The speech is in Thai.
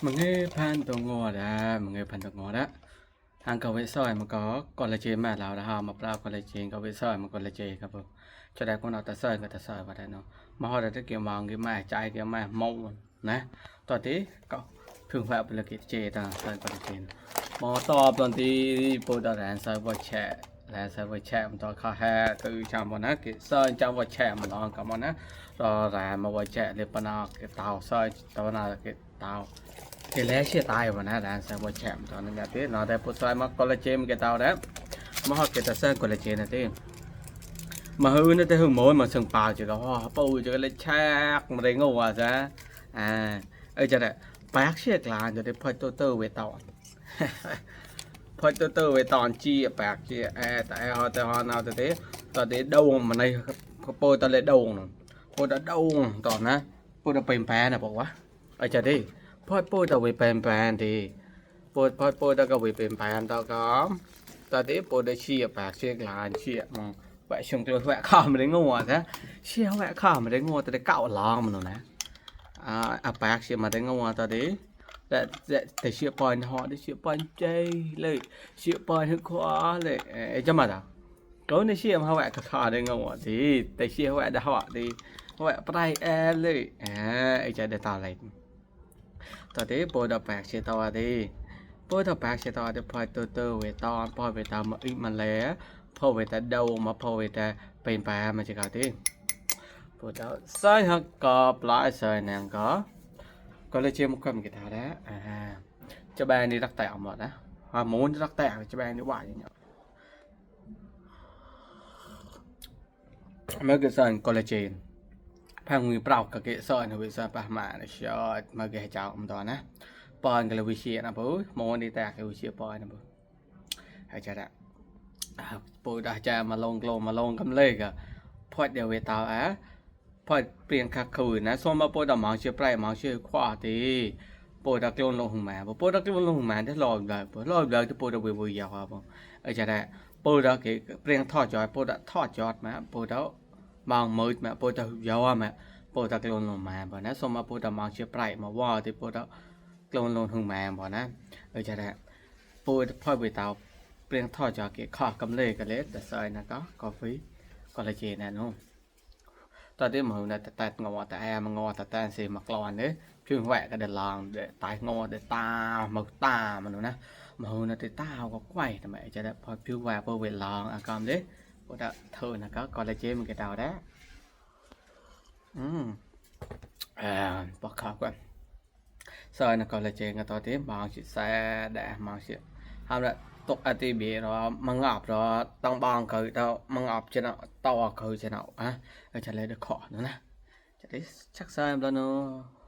mọi người phan tổ ngò đã mọi người phan tổ ngò đó hàng cầu vệ sỏi mà có còn là chế mà lão đã hào mập lao còn là chế cầu vệ sỏi mà còn là chế các bạn cho đây con nào ta sỏi người ta sỏi vào đây nó mà họ đã cái kiểu màu cái mà trái cái mà mông nè toàn tí cậu thường phải là cái chế ta sỏi còn là chế mà to toàn tí bố đã làm sỏi vào chè là sỏi vào chè mà to khó ha từ trong bọn nó cái sỏi trong vào chè mà nó cả bọn nó rồi là mà vào chè để bọn nó cái tàu sỏi tàu nào cái tàu cái lẽ chia tay mà nó là sao mà chạm cho nên là thế nó đây phụ sai mà collagen cái tao đấy mà họ cái ta sơn collagen này thế mà hư nó tới hư mối mà sừng bào chỉ có hoa bầu chỉ có lấy chắc mà đây ngô à ra ấy cho này bác chia là cho để phơi tô về tàu phơi tô về tàu chi bạc chi tại họ nào thế tao để đâu mà này bôi tao lấy đâu nè bôi đã đâu tao nè bôi đã bền bè nèบอกว่าấy cho đi phơi tao bị bền bè thì phơi tao có bị bền bè tao có tao để bôi đã chia bạc chia là chia mà vậy xong rồi vẽ khảo mà đến ngô thế chia vẽ khảo mà đến ngô tao để cạo lò mà nó nè bạc chia mà đến ngô tao để để chia point họ để chia point chơiเลยchia point hơi khóเลยcho mà nào có nên chia mà họ vẽ khảo đến ngô thì để chia vẽ để họ thì vẽ playเลยจะได้ตาอะไรตอนนี้โปรดับแบกเชตอดีโปรดับแบกเชตอดีพอตัวเวตอนพอเวตามาอีกมันแล้วพอเวตาเดามาพอเวตาเป็นแปรมันจะเกิดที่โปรดับใส่หักกอบหลายใส่แนงก็เลยเชื่อมความกิจการแล้วจะแบนนี่รักแตกหมดนะมูนรักแตกจะแบนนี่ว่าอย่างเงี้ยเมื่อกี้ใส่คอลลาเจนพังมือเปล่ากับเกสรวิสาปะมาเนี่ยชอบมาเกะเจ้าอมตอนนะปอนกับวิเชียนะปุ๊บโมนี่แตกกับวิเชียปอนนะปุ๊บให้ใจละปุ๊บได้ใจมาลงกลมมาลงกำเล็กอะพอเดี๋ยวเวตาพอเปลี่ยนคักคืนนะส่วนมาปุ๊บดอกหมากเชื่อปลายหมากเชื่อขวาตีปุ๊บดักลงลงหุ่นแม่ปุ๊บดักลงลงหุ่นแม่ที่ลอยเลยปุ๊บลอยเลยที่ปุ๊บดักวิวยาวปุ๊บให้ใจละปุ๊บดักเปลี่ยนทอดจอยปุ๊บดักทอดจอดมาปุ๊บดักบางมืดแม่ปุ๊บดักยาวแม่ปูตะกลนลงมาบ่นะสมมาปูตะมองเชื่อปลายมาว่าที่ปูตะกลนลงถึงมาบ่นะจะได้ปูพ่อไปเตาเปลี่ยนทอดจากเกข้อกำเล่กันเลยแต่ใส่นะก็กาแฟก็เลยเจนะนู้ตอนที่มือเนี่ยแต่งอแต่มันงอแต่เสียมากรอนเนี่ยเพียงแหวกก็เดินลองเดินตายงอเดินตามือตามันนู้นะมือเนี่ยตาก็ไกวทำไมจะได้พอเพียงแหวกพอเวลองอากาศเลยปูตะเธอนะก็เลยเจมันก็เดาได้บอกข่าวก่อนซอยนะก็เลยเจงกันตอนที่บางสิแซ่แดดบางสิทำแล้วตกอาทิตย์เบียร์เรามังงอบเราต้องบางคือเรามังงอบจะเนาะต่อคือจะเนาะจะเลยได้ขอเนาะนะจะได้ชักซอยแล้วเนาะ